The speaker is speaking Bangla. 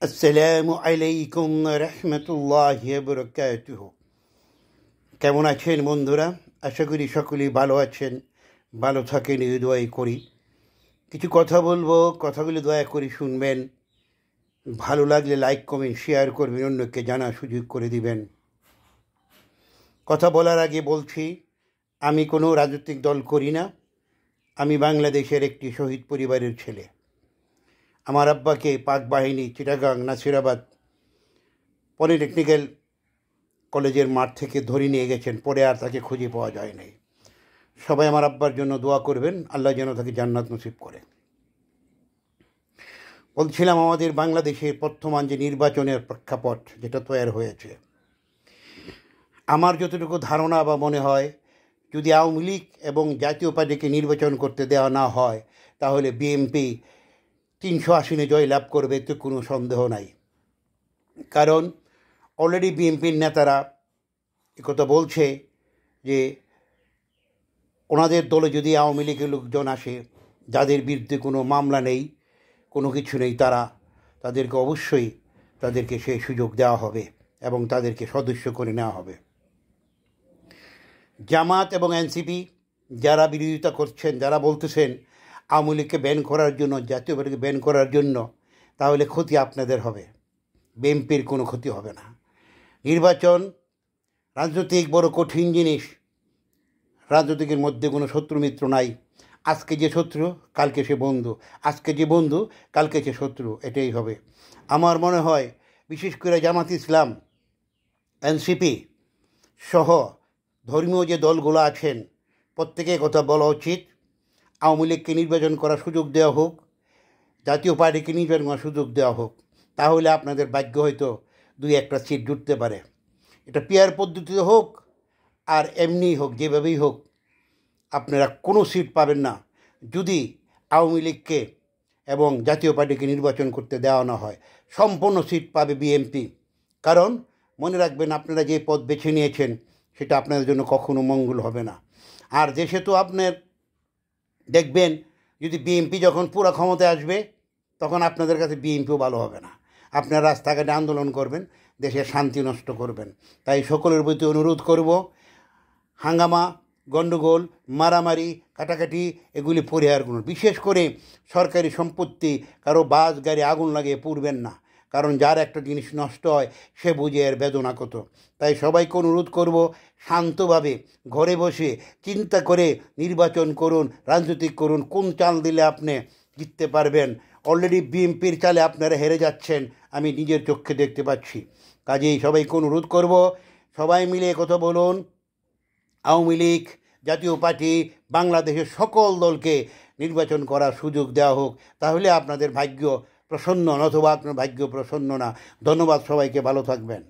আসসালামু আলাইকুম রহমতুল্লাহি বরকাতুহু। কেমন আছেন বন্ধুরা? আশা করি সকলেই ভালো আছেন, ভালো থাকেন এই দোয়াই করি। কিছু কথা বলবো, কথাগুলি দয়া করে শুনবেন। ভালো লাগলে লাইক কমেন্ট শেয়ার করবেন, অন্যকে জানার সুযোগ করে দিবেন। কথা বলার আগে বলছি, আমি কোনো রাজনৈতিক দল করি না। আমি বাংলাদেশের একটি শহীদ পরিবারের ছেলে। আমার আব্বাকে পাক বাহিনী চিটাগাং নাসিরাবাদ পলিটেকনিক্যাল কলেজের মাঠ থেকে ধরে নিয়ে গেছেন, পরে আর তাকে খুঁজে পাওয়া যায় নাই। সবাই আমার আব্বার জন্য দোয়া করবেন, আল্লাহ যেন তাকে জান্নাত নসিব করে। বলছিলাম, আমাদের বাংলাদেশের বর্তমান যে নির্বাচনের প্রেক্ষাপট যেটা তৈরি হয়েছে, আমার যতটুকু ধারণা বা মনে হয়, যদি আওয়ামী লীগ এবং জাতীয় পার্টিকে নির্বাচন করতে দেওয়া না হয়, তাহলে বিএনপি 300 আসনে জয়লাভ করবে, তো কোনো সন্দেহ নাই। কারণ অলরেডি বিএনপির নেতারা একথা বলছে যে ওনাদের দলে যদি আওয়ামী লীগের লোকজন আসে, যাদের বিরুদ্ধে কোনো মামলা নেই, কোনো কিছু নেই, তাদেরকে অবশ্যই তাদেরকে সেই সুযোগ দেওয়া হবে এবং তাদেরকে সদস্য করে নেওয়া হবে। জামাত এবং এনসিপি যারা বিরোধিতা করছেন, যারা বলতেছেন আওয়ামী লীগকে ব্যান করার জন্য, জাতীয় পার্টিকে ব্যান করার জন্য, তাহলে ক্ষতি আপনাদের হবে, বিএনপির কোনো ক্ষতি হবে না। নির্বাচন রাজনৈতিক বড় কঠিন জিনিস। রাজনীতিকের মধ্যে কোনো শত্রু মিত্র নাই। আজকে যে শত্রু, কালকে সে বন্ধু, আজকে যে বন্ধু, কালকে সে শত্রু, এটাই হবে। আমার মনে হয় বিশেষ করে জামাত ইসলাম, এনসিপি সহ ধর্মীয় যে দলগুলো আছেন, প্রত্যেকে কথা বলা উচিত, আওয়ামী লীগকে নির্বাচন করার সুযোগ দেওয়া হোক, জাতীয় পার্টিকে নির্বাচন করার সুযোগ দেওয়া হোক। তাহলে আপনাদের ভাগ্য হয়তো 2-1টা সিট জুটতে পারে। এটা পিয়ার পদ্ধতিতে হোক আর এমনিই হোক, যেভাবেই হোক, আপনারা কোনো সিট পাবেন না যদি আওয়ামী লীগকে এবং জাতীয় পার্টিকে নির্বাচন করতে দেওয়া না হয়। সম্পূর্ণ সিট পাবে বিএনপি। কারণ মনে রাখবেন, আপনারা যে পথ বেছে নিয়েছেন সেটা আপনাদের জন্য কখনো মঙ্গল হবে না। আর দেশে তো আপনার দেখবেন, যদি বিএনপি যখন পুরো ক্ষমতায় আসবে, তখন আপনাদের কাছে বিএনপিও ভালো হবে না। আপনারা রাস্তাঘাটে আন্দোলন করবেন, দেশের শান্তি নষ্ট করবেন। তাই সকলের প্রতি অনুরোধ করব, হাঙ্গামা, গণ্ডগোল, মারামারি, কাটাকাটি এগুলি পরিহার করুন। বিশেষ করে সরকারি সম্পত্তি, কারো বাস গাড়ি আগুন লাগিয়ে পুড়বেন না। কারণ যার একটা জিনিস নষ্ট হয় সে বুঝে এর বেদনা কত। তাই সবাইকে অনুরোধ করব, শান্তভাবে ঘরে বসে চিন্তা করে নির্বাচন করুন, রাজনৈতিক করুন, কোন চাল দিলে আপনি জিততে পারবেন। অলরেডি বিএনপির চালে আপনারা হেরে যাচ্ছেন, আমি নিজের চোখে দেখতে পাচ্ছি। কাজেই সবাইকে অনুরোধ করব, সবাই মিলে কথা বলুন। আওয়ামী লীগ, জাতীয় পার্টি, বাংলাদেশের সকল দলকে নির্বাচন করার সুযোগ দেওয়া হোক। তাহলে আপনাদের ভাগ্য প্রসন্ন, অথবা আপনার ভাগ্য প্রসন্ন না। ধন্যবাদ, সবাইকে ভালো থাকবেন।